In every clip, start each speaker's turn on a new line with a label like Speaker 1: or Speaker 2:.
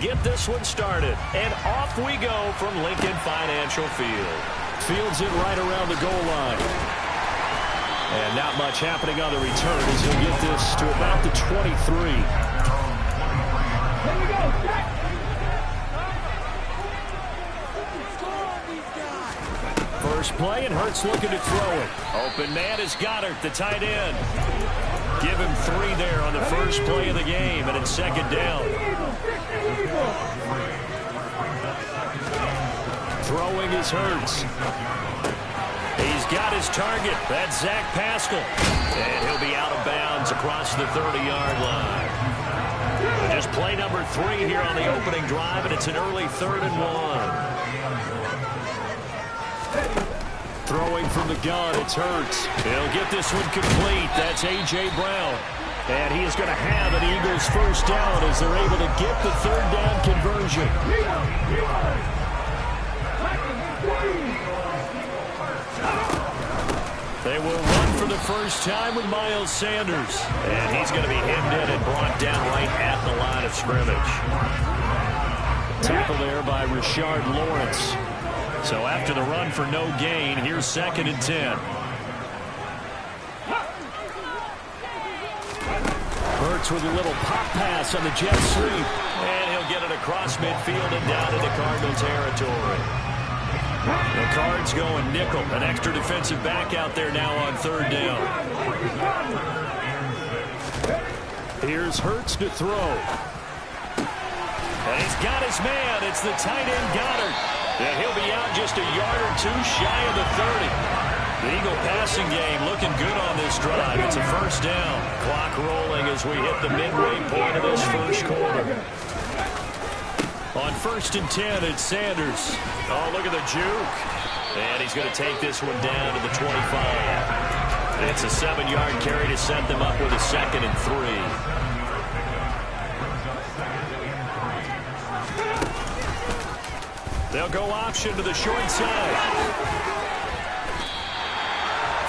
Speaker 1: get this one started. And off we go from Lincoln Financial Field. Fields it right around the goal line. And not much happening on the return as he'll get this to about the 23.
Speaker 2: Here we go.
Speaker 1: First play, and Hurts looking to throw it. Open man is Goddard, the tight end. Give him 3 there on the first play of the game, and it's second down. Throwing is Hurts. He's got his target. That's Zach Pascal. And he'll be out of bounds across the 30-yard line. Just play number 3 here on the opening drive, and it's an early 3rd and 1. Throwing from the gun, it's Hurts. He'll get this one complete. That's A.J. Brown. And he is going to have an Eagles first down as they're able to get the 3rd down conversion. They will run for the first time with Miles Sanders. And he's going to be hemmed in and brought down right at the line of scrimmage. Tackle there by Rashard Lawrence. So after the run for no gain, here's 2nd and 10. Hurts with a little pop pass on the jet sweep. And he'll get it across midfield and down into Cardinal territory. The Cards going nickel. An extra defensive back out there now on 3rd down. Here's Hurts to throw. And he's got his man. It's the tight end Goddard. And he'll be out just a yard or 2 shy of the 30. The Eagle passing game looking good on this drive. It's a first down. Clock rolling as we hit the midway point of this first quarter. On 1st and 10, it's Sanders. Oh, look at the juke. And he's going to take this one down to the 25. It's a 7-yard carry to set them up with a 2nd and 3. They'll go option to the short side.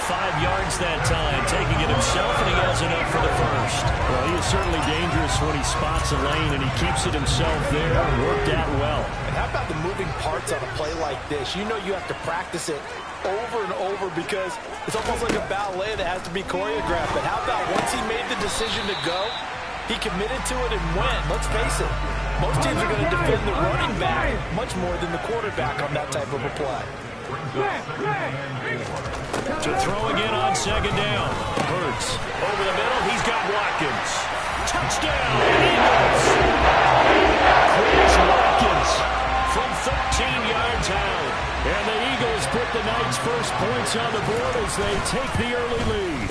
Speaker 1: 5 yards that time, taking it himself, and he has enough for the first. Well, he is certainly dangerous when he spots a lane, and he keeps it himself there. Worked out well.
Speaker 3: And how about the moving parts on a play like this? You know you have to practice it over and over because it's almost like a ballet that has to be choreographed. But how about once he made the decision to go, he committed to it and went. Let's face it. Most teams are going to defend the running back much more than the quarterback on that type of a play.
Speaker 1: To throw again on 2nd down. Hurts over the middle. He's got Watkins. Touchdown, Eagles. Chris Watkins from 13 yards out. And the Eagles put the Knights' first points on the board as they take the early lead.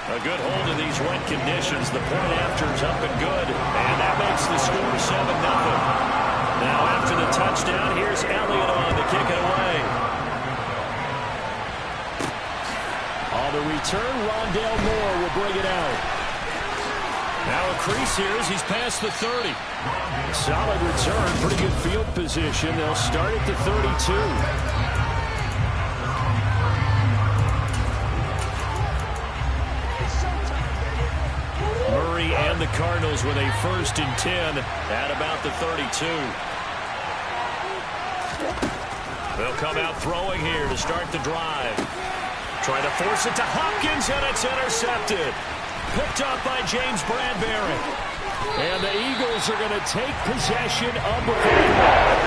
Speaker 1: A good hold of these wet conditions. The point after's up and good. And that makes the score 7-0. Now after the touchdown, here's Elliott on to kick it away. On the return, Rondale Moore will bring it out. Now a crease here as he's past the 30. Solid return, pretty good field position. They'll start at the 32. And the Cardinals with a 1st and 10 at about the 32. They'll come out throwing here to start the drive. Trying to force it to Hopkins, and it's intercepted. Picked up by James Bradbury. And the Eagles are going to take possession of the football.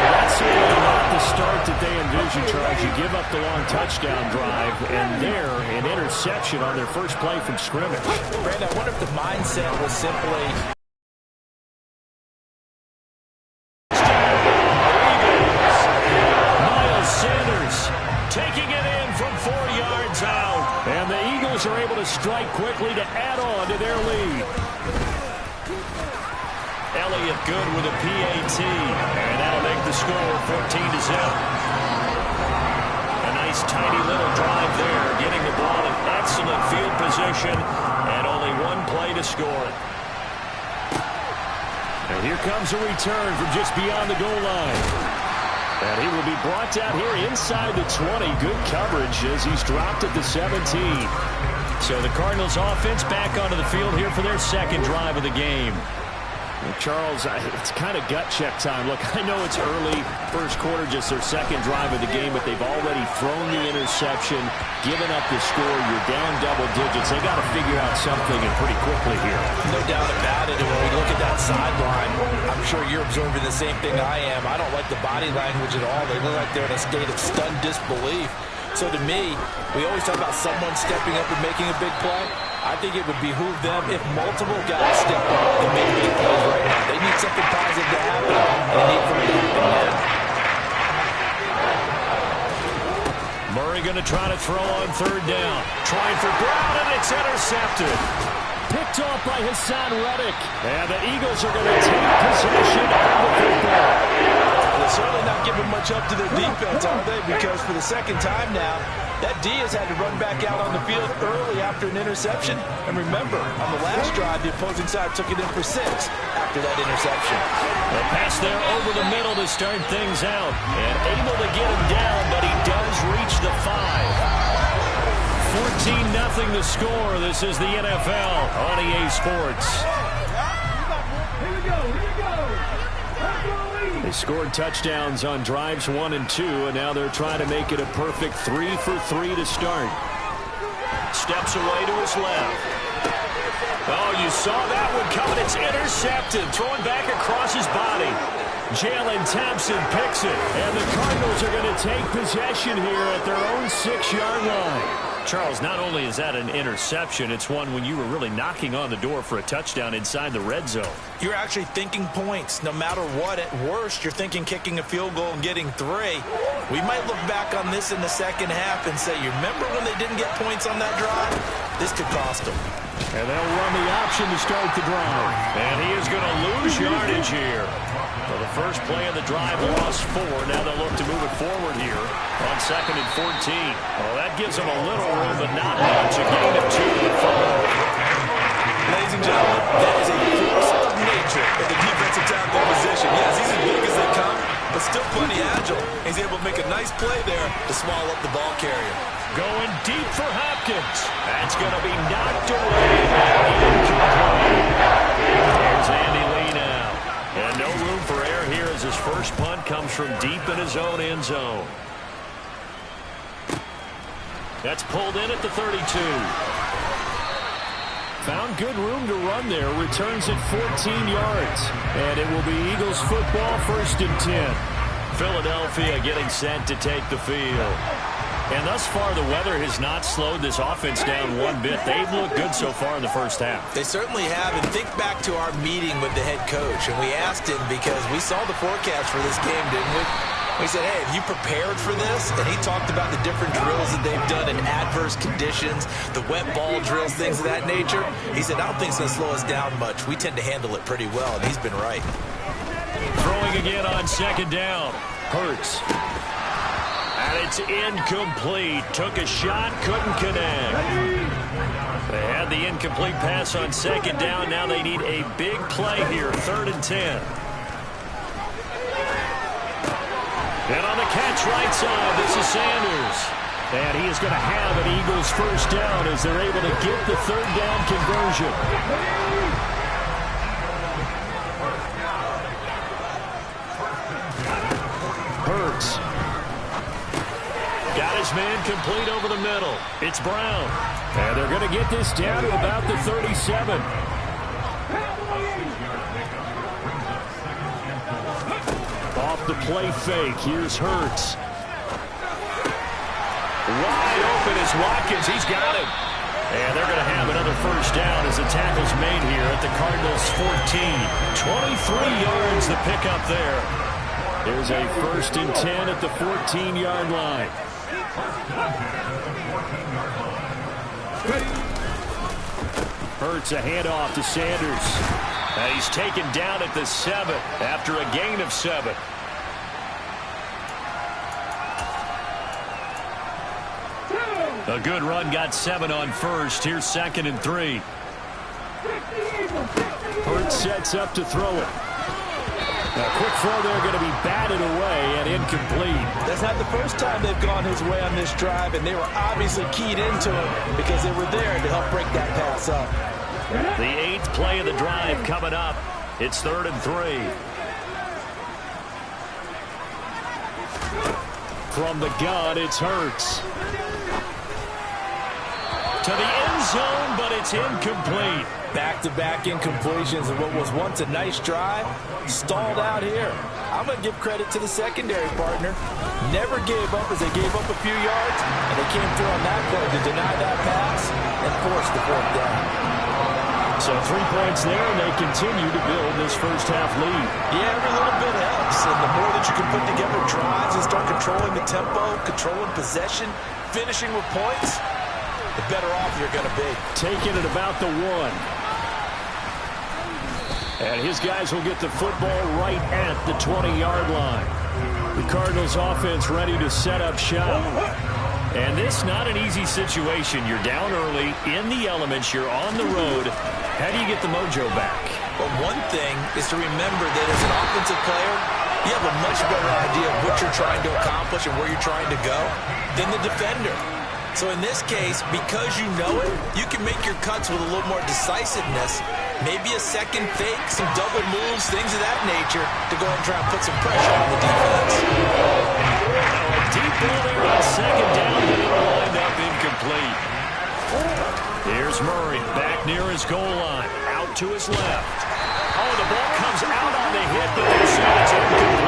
Speaker 1: That's certainly not the start that they envisioned, Charles. You give up the long touchdown drive, and there, an interception on their first play from scrimmage.
Speaker 3: Brandon, I wonder if the mindset was simply...
Speaker 1: Miles Sanders taking it in from 4 yards out. And the Eagles are able to strike quickly to add on to their lead. Elliott good with a PAT, and that'll make the score 14-0. A nice tiny little drive there, getting the ball in excellent field position, and only 1 play to score it. And here comes a return from just beyond the goal line. And he will be brought down here inside the 20. Good coverage as he's dropped at the 17. So the Cardinals offense back onto the field here for their 2nd drive of the game. Well, Charles, it's kind of gut check time. Look, I know it's early, first quarter, just their second drive of the game, but they've already thrown the interception, given up the score. You're down double digits. They got to figure out something, and pretty quickly here.
Speaker 3: No doubt about it. And when we look at that sideline, I'm sure you're observing the same thing I am. I don't like the body language at all. They look like they're in a state of stunned disbelief. So to me, we always talk about someone stepping up and making a big play. I think it would behoove them if multiple guys step up and make big plays right now. They need something positive to happen, and they need for it to happen now.
Speaker 1: Murray going to try to throw on third down. Trying for Brown, and it's intercepted. Picked off by Hassan Reddick. And the Eagles are going to take possession of the football.
Speaker 3: They're certainly not giving much up to their defense, are they? Because for the second time now, that D has had to run back out on the field early after an interception. And remember, on the last drive, the opposing side took it in for 6 after that interception.
Speaker 1: A pass there over the middle to start things out. And able to get him down, but he does reach the 5. 14-0 the score. This is the NFL on EA Sports.
Speaker 2: Here we go.
Speaker 1: They scored touchdowns on drives 1 and 2, and now they're trying to make it a perfect 3 for 3 to start. Steps away to his left. Oh, you saw that one coming. It's intercepted. Throwing back across his body. Jalen Thompson picks it, and the Cardinals are going to take possession here at their own 6-yard line. Charles, not only is that an interception, it's one when you were really knocking on the door for a touchdown inside the red zone.
Speaker 3: You're actually thinking points. No matter what, at worst, you're thinking kicking a field goal and getting 3. We might look back on this in the second half and say, you remember when they didn't get points on that drive? This could cost them.
Speaker 1: And they'll run the option to start the drive. And he is going to lose yardage here. So the first play of the drive lost 4. Now they'll look to move it forward here on 2nd and 14. Well, that gives them a little room, but not much. A gain of 2 to the forward.
Speaker 3: Ladies and gentlemen, that is a force of nature at the defensive tackle position. Yes, he's as big as they come, but still plenty agile. He's able to make a nice play there to swallow up the ball carrier.
Speaker 1: Going deep for Hopkins. That's going to be knocked away. There's Andy Lee now. And no room for error here as his first punt comes from deep in his own end zone. That's pulled in at the 32. Found good room to run there. Returns at 14 yards. And it will be Eagles football, 1st and 10. Philadelphia getting set to take the field. And thus far, the weather has not slowed this offense down one bit. They've looked good so far in the first half.
Speaker 3: They certainly have. And think back to our meeting with the head coach. And we asked him because we saw the forecast for this game, didn't we? We said, hey, have you prepared for this? And he talked about the different drills that they've done in adverse conditions, the wet ball drills, things of that nature. He said, I don't think it's going to slow us down much. We tend to handle it pretty well, and he's been right.
Speaker 1: Throwing again on 2nd down. Hurts. And it's incomplete. Took a shot, couldn't connect. They had the incomplete pass on 2nd down. Now they need a big play here, 3rd and 10. And on the catch right side, this is Sanders. And he is going to have an Eagles first down as they're able to get the 3rd down conversion. Hurts. Got his man complete over the middle. It's Brown. And they're going to get this down to about the 37. Off the play fake. Here's Hurts. Wide open is Watkins. He's got him. And they're going to have another first down as the tackle's made here at the Cardinals' 14. 23 yards the pickup there. There's a 1st and 10 at the 14-yard line. Hurts a handoff to Sanders. And he's taken down at the 7 after a gain of 7. A good run, got 7 on first. Here's 2nd and 3. Hurts sets up to throw it. A quick throw there, going to be batted away and incomplete.
Speaker 3: That's not the first time they've gone his way on this drive, and they were obviously keyed into it because they were there to help break that pass up.
Speaker 1: The 8th play of the drive coming up. It's 3rd and 3. From the gun, it's Hurts. To the end zone, but it's incomplete.
Speaker 3: Back-to-back incompletions of what was once a nice drive, stalled out here. I'm going to give credit to the secondary partner. Never gave up as they gave up a few yards, and they came through on that play to deny that pass and force the 4th down.
Speaker 1: So 3 points there, and they continue to build this first half lead.
Speaker 3: Yeah, every little bit helps, and the more that you can put together drives and start controlling the tempo, controlling possession, finishing with points, the better off you're going to be.
Speaker 1: Taking it about the 1. And his guys will get the football right at the 20-yard line. The Cardinals offense ready to set up shop. And this not an easy situation. You're down early, in the elements, you're on the road. How do you get the mojo back?
Speaker 3: Well, one thing is to remember that as an offensive player, you have a much better idea of what you're trying to accomplish and where you're trying to go than the defender. So in this case, because you know it, you can make your cuts with a little more decisiveness. Maybe a second fake, some double moves, things of that nature to go ahead and try and put some pressure on the defense.
Speaker 1: A deep ball there on 2nd down, but it'll wind up incomplete. Here's Murray back near his goal line. Out to his left. Oh, the ball comes out on the hit, but they say it's incomplete.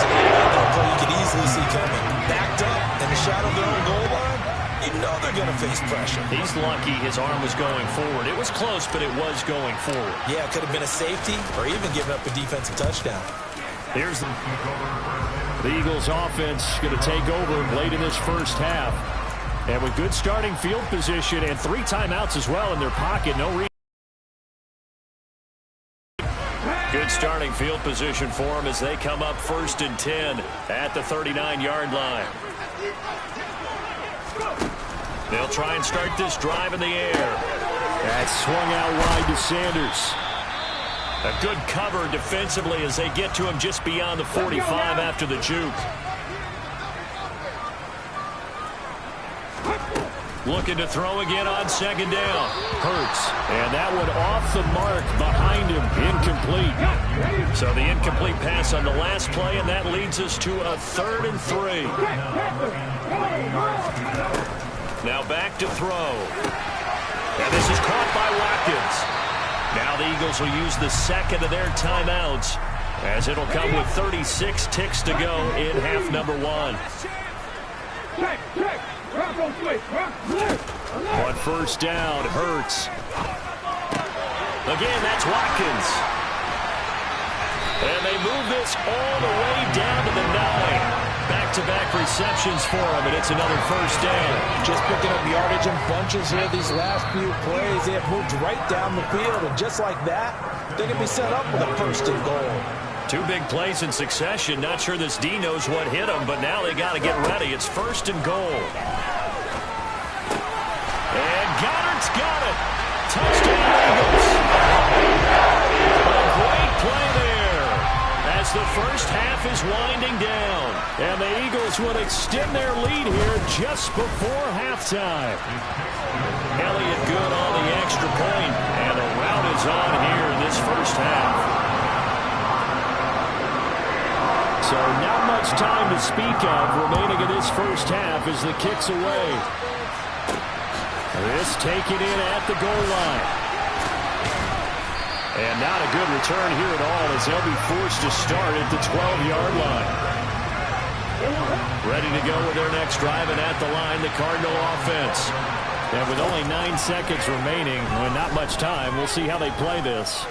Speaker 3: That play you can easily see coming. Backed up in the shadow of their own goal line. You know they're going to face pressure.
Speaker 1: He's lucky his arm was going forward. It was close, but it was going forward.
Speaker 3: Yeah, it could have been a safety or even giving up a defensive touchdown.
Speaker 1: Here's the Eagles offense going to take over late in this first half. And with good starting field position and 3 timeouts as well in their pocket, no reason. Good starting field position for them as they come up 1st and 10 at the 39-yard line. They'll try and start this drive in the air. That swung out wide to Sanders. A good cover defensively as they get to him just beyond the 45 after the juke. Looking to throw again on 2nd down. Hurts. And that one off the mark behind him. Incomplete. So the incomplete pass on the last play, and that leads us to a 3rd and 3. Now back to throw. And this is caught by Watkins. Now the Eagles will use the 2nd of their timeouts as it'll come with 36 ticks to go in half number 1. On 1st down, Hurts. Again, that's Watkins. And they move this all the way down to the 9. Back-to-back receptions for him, and it's another 1st down.
Speaker 3: Just picking up yardage in bunches here these last few plays. They have moved right down the field, and just like that, they can be set up with a 1st and goal.
Speaker 1: 2 big plays in succession. Not sure this D knows what hit him, but now they got to get ready. It's 1st and goal. And Goddard's got it. Touchdown, Eagles. A great play there as the first half is winding down. And the Eagles would extend their lead here just before halftime. Elliott good on the extra point, and the rout is on here in this first half. So not much time to speak of remaining in this first half as the kick's away. This taken in at the goal line. And not a good return here at all as they'll be forced to start at the 12-yard line. Ready to go with their next drive, and at the line, the Cardinal offense. And with only 9 seconds remaining, and not much time, we'll see how they play this.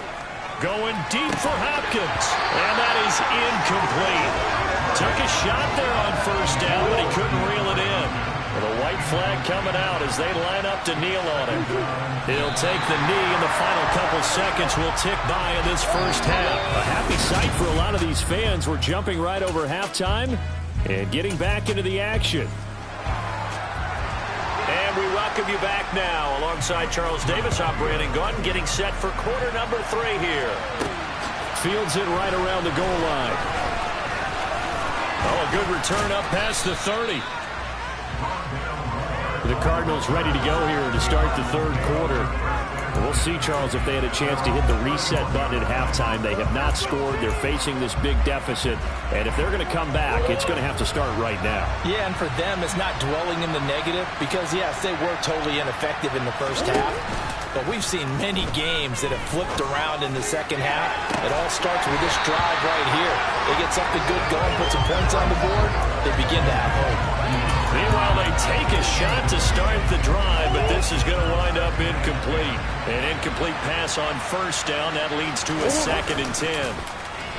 Speaker 1: Going deep for Hopkins, and that is incomplete. Took a shot there on 1st down, but he couldn't reel it in. With a white flag coming out as they line up to kneel on him. He'll take the knee, and the final couple seconds will tick by in this first half. A happy sight for a lot of these fans. We're jumping right over halftime and getting back into the action. And we welcome you back now. Alongside Charles Davis, I'm Brandon Gaudin, getting set for quarter number 3 here. Fields it right around the goal line. Oh, a good return up past the 30. The Cardinals ready to go here to start the 3rd quarter. We'll see, Charles, if they had a chance to hit the reset button at halftime. They have not scored. They're facing this big deficit. And if they're going to come back, it's going to have to start right now.
Speaker 3: Yeah, and for them, it's not dwelling in the negative because, yes, they were totally ineffective in the first half. But we've seen many games that have flipped around in the second half. It all starts with this drive right here. They get something good going, put some points on the board, they begin to have hope.
Speaker 1: Meanwhile, they take a shot to start the drive, but this is going to wind up incomplete. An incomplete pass on first down. That leads to a 2nd and 10.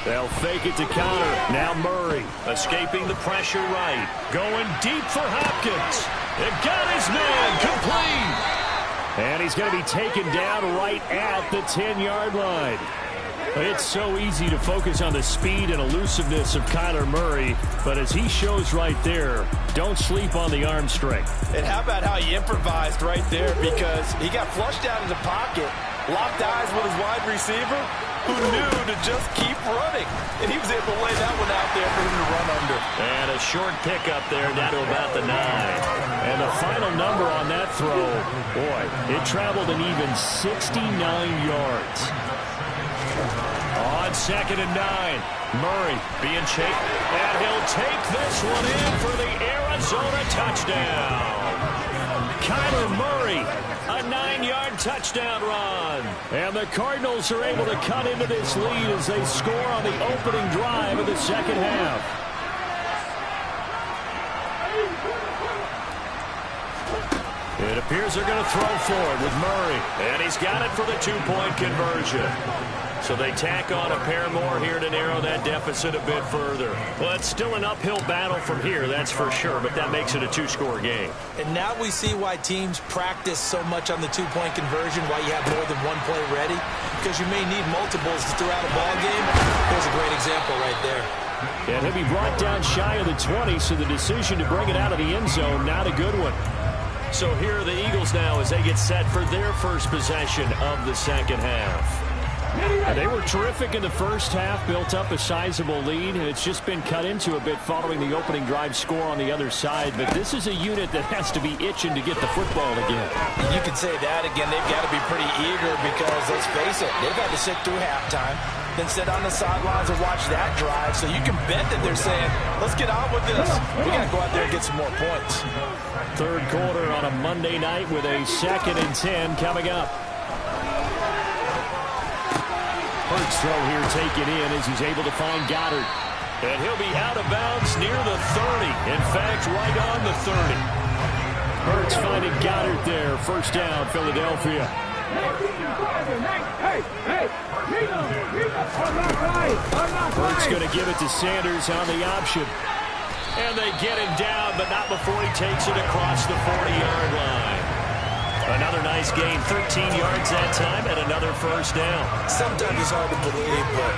Speaker 1: They'll fake it to counter. Now Murray escaping the pressure right. Going deep for Hopkins. It got his man complete. And he's going to be taken down right at the 10-yard line. It's so easy to focus on the speed and elusiveness of Kyler Murray, but as he shows right there, don't sleep on the arm strength.
Speaker 3: And how about how he improvised right there, because he got flushed out of the pocket, locked eyes with his wide receiver, who knew to just keep running. And he was able to lay that one out there for him to run under.
Speaker 1: And a short pickup there down to about the 9. And the final number on that throw, boy, it traveled an even 69 yards. On 2nd and 9, Murray being chased, and he'll take this one in for the Arizona touchdown. Kyler Murray, a 9-yard touchdown run. And the Cardinals are able to cut into this lead as they score on the opening drive of the second half. It appears they're going to throw for it with Murray. And he's got it for the 2-point conversion. So they tack on a pair more here to narrow that deficit a bit further. Well, it's still an uphill battle from here, that's for sure, but that makes it a 2-score game.
Speaker 3: And now we see why teams practice so much on the 2-point conversion, why you have more than one play ready, because you may need multiples throughout a ball game. There's a great example right there.
Speaker 1: And he'll be brought down shy of the 20, so the decision to bring it out of the end zone, not a good one. So here are the Eagles now as they get set for their first possession of the second half. And they were terrific in the first half, built up a sizable lead, and it's just been cut into a bit following the opening drive score on the other side. But this is a unit that has to be itching to get the football again.
Speaker 3: You can say that again. They've got to be pretty eager because, let's face it, they've got to sit through halftime, then sit on the sidelines and watch that drive. So you can bet that they're saying, let's get on with this. We got to go out there and get some more points.
Speaker 1: Third quarter on a Monday night with a 2nd and 10 coming up. Hurts throw here taken in as he's able to find Goddard. And he'll be out of bounds near the 30. In fact, right on the 30. Hurts finding Goddard there. First down, Philadelphia. Hurts going to give it to Sanders on the option. And they get him down, but not before he takes it across the 40-yard line. Another nice gain, 13 yards that time, and another first down.
Speaker 3: Sometimes it's hard to believe, but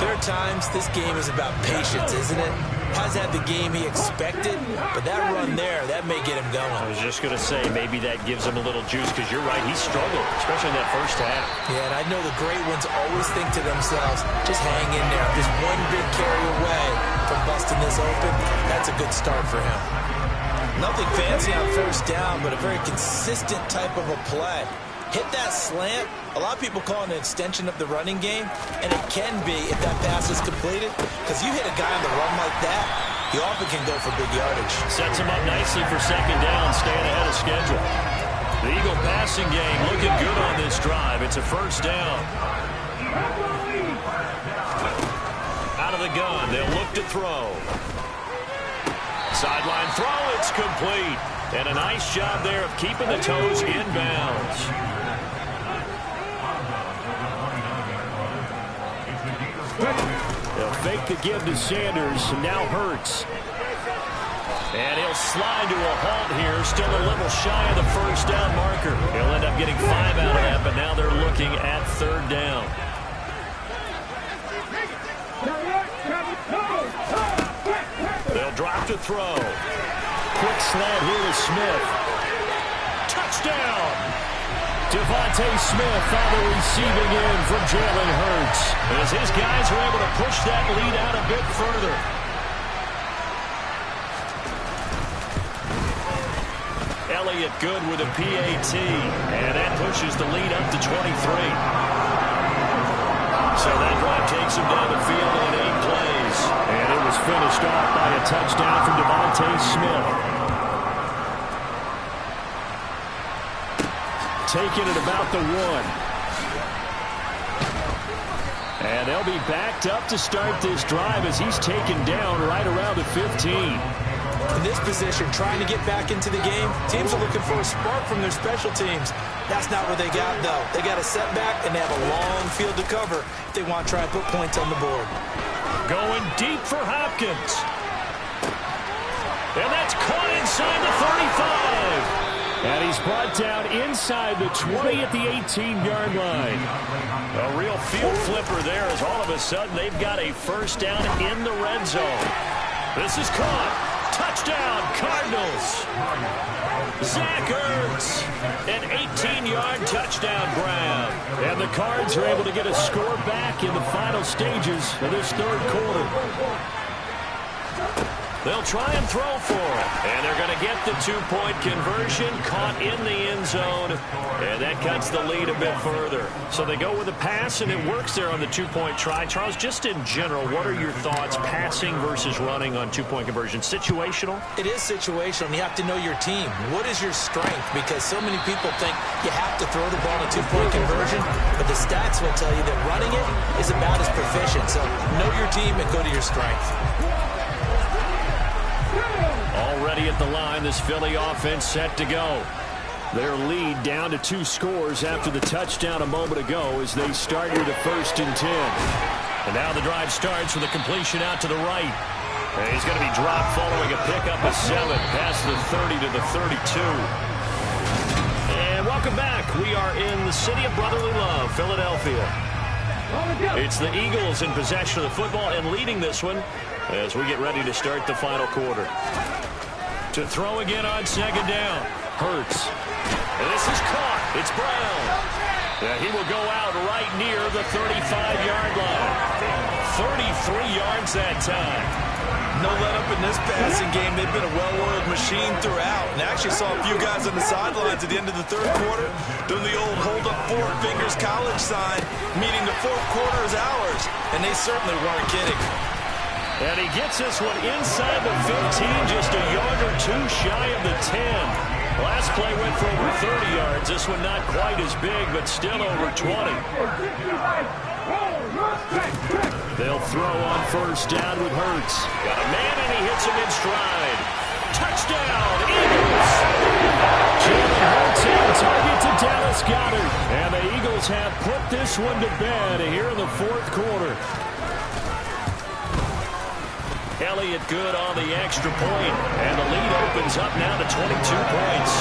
Speaker 3: there are times this game is about patience, isn't it? Hasn't had the game he expected, but that run there, that may get him going.
Speaker 1: I was just going to say, maybe that gives him a little juice, because you're right, he struggled, especially in that first half.
Speaker 3: Yeah, and I know the great ones always think to themselves, just hang in there. Just one big carry away from busting this open, that's a good start for him. Nothing fancy on first down, but a very consistent type of a play. Hit that slant. A lot of people call it an extension of the running game, and it can be if that pass is completed, because you hit a guy on the run like that, he often can go for big yardage.
Speaker 1: Sets him up nicely for second down, staying ahead of schedule. The Eagle passing game looking good on this drive. It's a first down. Out of the gun, they'll look to throw. Sideline throw, it's complete. And a nice job there of keeping the toes in bounds. They'll fake the give to Sanders, and now Hurts. And he'll slide to a halt here, still a little shy of the first down marker. He'll end up getting 5 out of that, but now they're looking at third down. They'll drop to throw. Quick slant here to Smith. Touchdown! Devontae Smith on the receiving end from Jalen Hurts, as his guys were able to push that lead out a bit further. Elliott good with a PAT, and that pushes the lead up to 23. So that drive takes him down the field in 8 plays. And it was finished off by a touchdown from Devontae Smith. Taking it about the 1. And they'll be backed up to start this drive as he's taken down right around the 15.
Speaker 3: In this position, trying to get back into the game, teams are looking for a spark from their special teams. That's not what they got, though. They got a setback, and they have a long field to cover if they want to try and put points on the board.
Speaker 1: Going deep for Hopkins. And that's caught inside the 35. And he's brought down inside the 20 at the 18-yard line. A real field flipper there as all of a sudden they've got a first down in the red zone. This is caught. Touchdown, Cardinals. Zach Ertz, an 18-yard touchdown grab. And the Cards are able to get a score back in the final stages of this third quarter. They'll try and throw for it. And they're going to get the 2-point conversion, caught in the end zone. And that cuts the lead a bit further. So they go with a pass, and it works there on the 2-point try. Charles, just in general, what are your thoughts, passing versus running on 2-point conversion? Situational?
Speaker 3: It is situational, and you have to know your team. What is your strength? Because so many people think you have to throw the ball in a 2-point conversion, but the stats will tell you that running it is about as proficient. So know your team and go to your strength.
Speaker 1: Already at the line, this Philly offense set to go. Their lead down to 2 scores after the touchdown a moment ago as they start with a 1st and 10. And now the drive starts with a completion out to the right. And he's going to be dropped following a pickup of 7 past the 30 to the 32. And welcome back. We are in the city of brotherly love, Philadelphia. It's the Eagles in possession of the football and leading this one as we get ready to start the final quarter. To throw again on 2nd down. Hurts. And this is caught. It's Brown. He will go out right near the 35-yard line. 33 yards that time.
Speaker 3: No let up in this passing game. They've been a well-oiled machine throughout. And I actually saw a few guys on the sidelines at the end of the third quarter doing the old hold up 4 fingers college sign, meaning the fourth quarter is ours. And they certainly weren't kidding.
Speaker 1: And he gets this one inside the 15, just a yard or 2 shy of the 10. Last play went for over 30 yards. This one not quite as big, but still over 20. They'll throw on 1st down with Hurts. Got a man, and he hits him in stride. Touchdown, Eagles! Jalen Hurts on target to Dallas Goedert. And the Eagles have put this one to bed here in the 4th quarter. Elliott good on the extra point, and the lead opens up now to 22 points.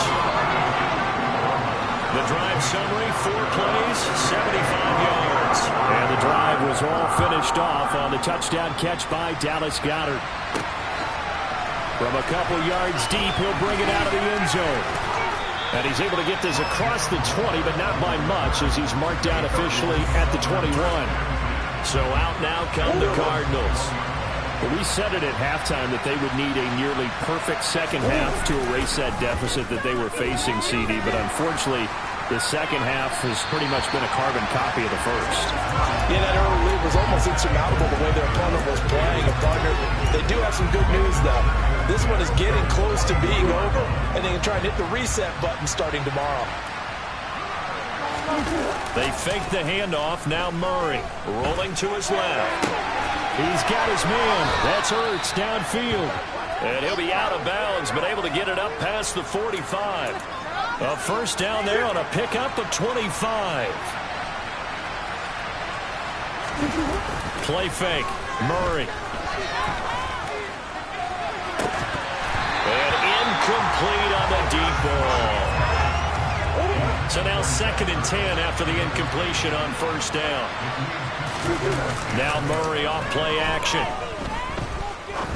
Speaker 1: The drive summary, 4 plays, 75 yards. And the drive was all finished off on the touchdown catch by Dallas Goedert. From a couple yards deep, he'll bring it out of the end zone. And he's able to get this across the 20, but not by much, as he's marked down officially at the 21. So out now come the Cardinals. We said it at halftime that they would need a nearly perfect second half to erase that deficit that they were facing, CD. But unfortunately, the second half has pretty much been a carbon copy of the first.
Speaker 3: Yeah, that early lead was almost insurmountable the way their opponent was playing. And partner, they do have some good news, though. This one is getting close to being over, and they can try and hit the reset button starting tomorrow.
Speaker 1: They fake the handoff. Now Murray rolling to his left. He's got his man. That's Ertz downfield. And he'll be out of bounds, but able to get it up past the 45. A first down there on a pickup of 25. Play fake. Murray. And incomplete on the deep ball. So now 2nd and 10 after the incompletion on first down. Now Murray off play action.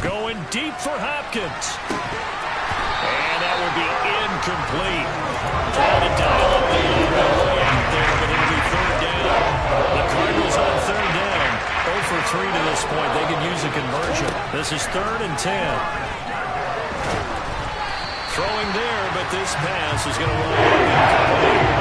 Speaker 1: Going deep for Hopkins. And that will be incomplete. Trying to dial up the way out there, but it'll be 3rd down. The Cardinals on 3rd down. 0 for 3 to this point. They could use a conversion. This is 3rd and 10. Throwing there, but this pass is going to run incomplete.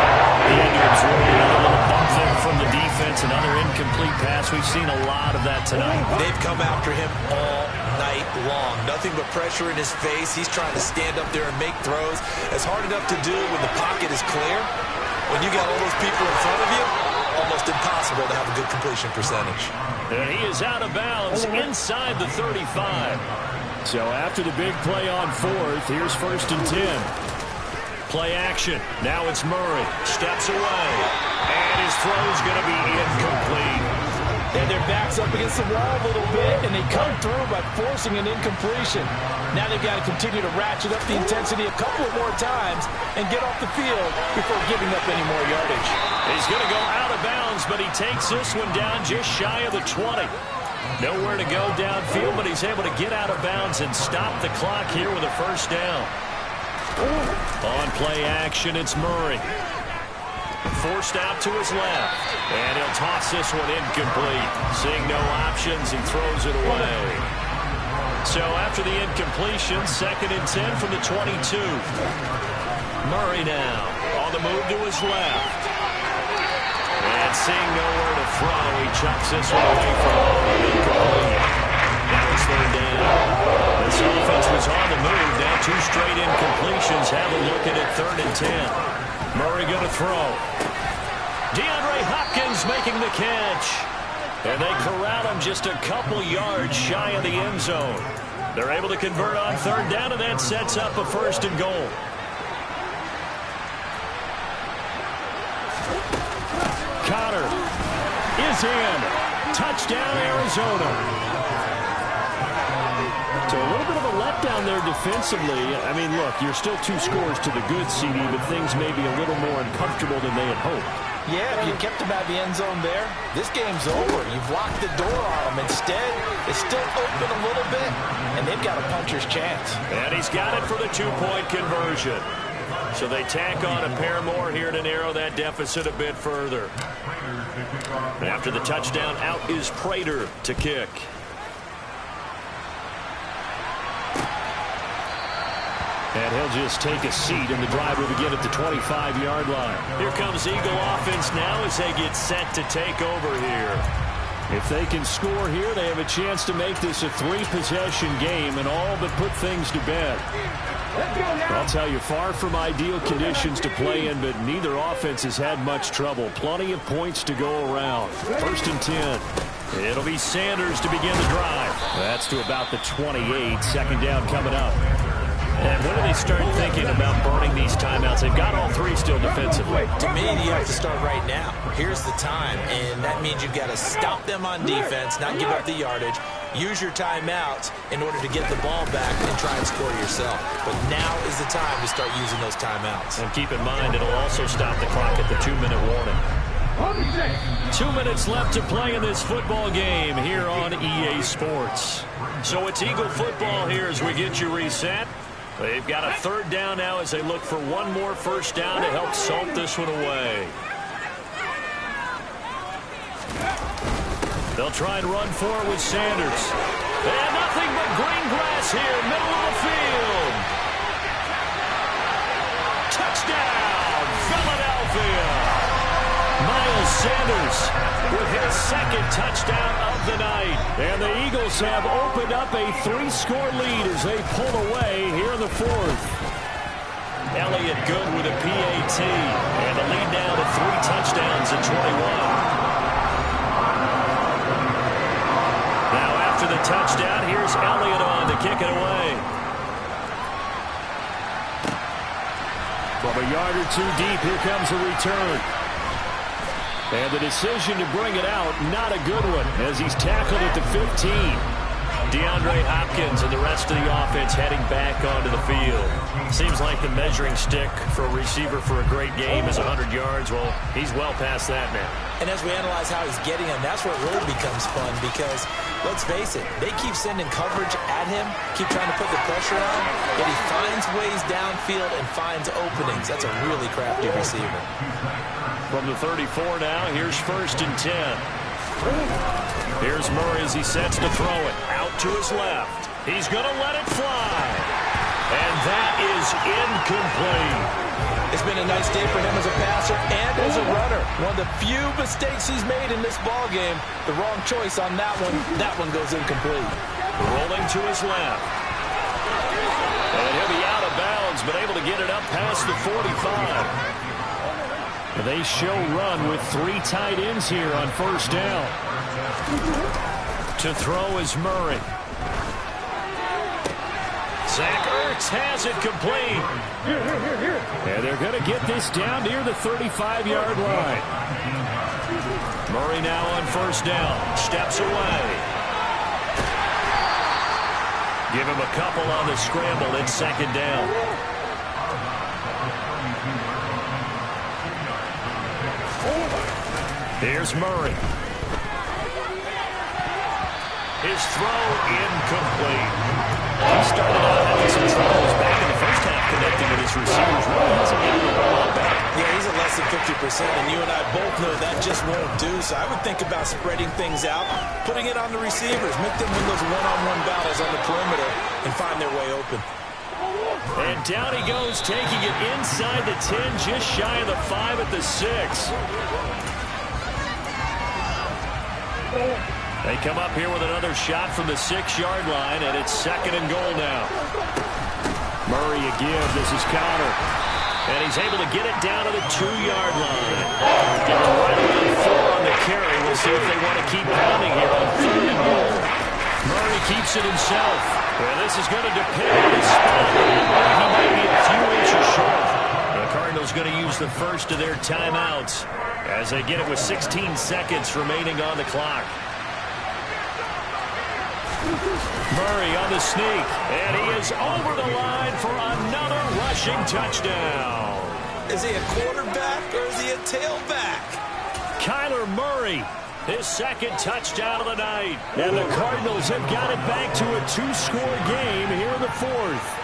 Speaker 1: The end absorbed another little bump there from the defense. Another incomplete pass. We've seen a lot of that tonight.
Speaker 3: They've come after him all night long. Nothing but pressure in his face. He's trying to stand up there and make throws. It's hard enough to do when the pocket is clear. When you got all those people in front of you, almost impossible to have a good completion percentage.
Speaker 1: And he is out of bounds inside the 35. So after the big play on fourth, here's 1st and 10. Play action. Now it's Murray. Steps away. And his throw's going to be incomplete.
Speaker 3: And their back's up against the wall a little bit, and they come through by forcing an incompletion. Now they've got to continue to ratchet up the intensity a couple of more times and get off the field before giving up any more yardage.
Speaker 1: He's going to go out of bounds, but he takes this one down just shy of the 20. Nowhere to go downfield, but he's able to get out of bounds and stop the clock here with a 1st down. On play action, it's Murray. Forced out to his left. And he'll toss this one incomplete. Seeing no options, he throws it away. So after the incompletion, 2nd and 10 from the 22. Murray now on the move to his left. And seeing nowhere to throw, he chucks this one away from home. Incomplete. Now it's 3rd down. This offense was on the move. Now 2 straight incompletions. Have a look at it, 3rd and 10. Murray going to throw. DeAndre Hopkins making the catch. And they corral him just a couple yards shy of the end zone. They're able to convert on 3rd down, and that sets up a 1st and goal. Connor is in. Touchdown, Arizona. So a little bit of a letdown there defensively. I mean, look, you're still 2 scores to the good, CD, but things may be a little more uncomfortable than they had hoped.
Speaker 3: Yeah, if you kept him out of the end zone there, this game's over. You've locked the door on him. Instead, it's still open a little bit, and they've got a puncher's chance.
Speaker 1: And he's got it for the 2-point conversion. So they tack on a pair more here to narrow that deficit a bit further. After the touchdown, out is Prater to kick. And he'll just take a seat, and the drive will begin at the 25-yard line. Here comes Eagle offense now as they get set to take over here. If they can score here, they have a chance to make this a 3-possession game and all but put things to bed. I'll tell you, far from ideal conditions to play in, but neither offense has had much trouble. Plenty of points to go around. 1st and 10. It'll be Sanders to begin the drive. That's to about the 28. 2nd down coming up. And when do they start thinking about burning these timeouts? They've got all 3 still defensively.
Speaker 3: To me, you have to start right now. Here's the time, and that means you've got to stop them on defense, not give up the yardage. Use your timeouts in order to get the ball back and try and score yourself. But now is the time to start using those timeouts.
Speaker 1: And keep in mind, it'll also stop the clock at the 2-minute warning. 2 minutes left to play in this football game here on EA Sports. So it's Eagle football here as we get you reset. They've got a 3rd down now as they look for one more 1st down to help salt this one away. They'll try and run for it with Sanders. And nothing but green grass here, middle of the field. Touchdown, Philadelphia. Miles Sanders with his 2nd touchdown of the night. And the Eagles have opened up a 3-score lead as they pull away here in the 4th. Elliott good with a PAT. And the lead now to 3 touchdowns at 21. Now after the touchdown, here's Elliott on to kick it away. From a yard or 2 deep, here comes a return. And the decision to bring it out, not a good one, as he's tackled at the 15. DeAndre Hopkins and the rest of the offense heading back onto the field. Seems like the measuring stick for a receiver for a great game is 100 yards. Well, he's well past that now.
Speaker 3: And as we analyze how he's getting him, that's where it really becomes fun because, let's face it, they keep sending coverage at him, keep trying to put the pressure on, but he finds ways downfield and finds openings. That's a really crafty receiver.
Speaker 1: From the 34 now, here's 1st and 10. Here's Murray as he sets to throw it. Out to his left. He's going to let it fly. And that is incomplete.
Speaker 3: It's been a nice day for him as a passer and as a runner. One of the few mistakes he's made in this ball game. The wrong choice on that one. That one goes incomplete.
Speaker 1: Rolling to his left. And he'll be out of bounds, but able to get it up past the 45. They show run with 3 tight ends here on first down. To throw is Murray. Zach Ertz has it complete. And they're going to get this down near the 35-yard line. Murray now on first down. Steps away. Give him a couple on the scramble. It's second down. Here's Murray. His throw incomplete. He started out having some troubles back in the first half connecting with his receivers. Really hasn't gotten a lot back.
Speaker 3: Yeah, he's at less than 50%, and you and I both know that just won't do. So I would think about spreading things out, putting it on the receivers, make them win those one-on-one battles on the perimeter, and find their way open.
Speaker 1: And down he goes, taking it inside the 10, just shy of the 5 at the 6. They come up here with another shot from the 6-yard line, and it's second and goal now. Murray a give. This is Conner. And he's able to get it down to the 2-yard line. Give him right around 4 on the carry. We'll see if they want to keep pounding here on third and goal. Murray keeps it himself. Well, this is going to depend on his spot. He might be a few inches short. The Cardinals going to use the first of their timeouts as they get it with 16 seconds remaining on the clock. Murray on the sneak, and he is over the line for another rushing touchdown.
Speaker 3: Is he a quarterback or is he a tailback?
Speaker 1: Kyler Murray, his second touchdown of the night. And the Cardinals have got it back to a 2-score game here in the fourth.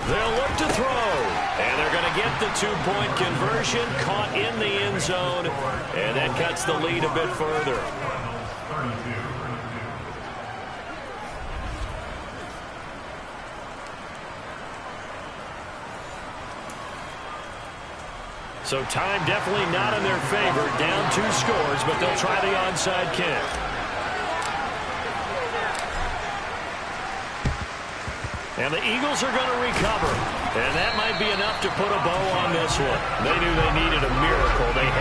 Speaker 1: They'll look to throw. And they're going to get the 2-point conversion, caught in the end zone, and that cuts the lead a bit further. So time definitely not in their favor. Down 2 scores, but they'll try the onside kick. And the Eagles are going to recover. And that might be enough to put a bow on this one. They knew they needed a miracle. They had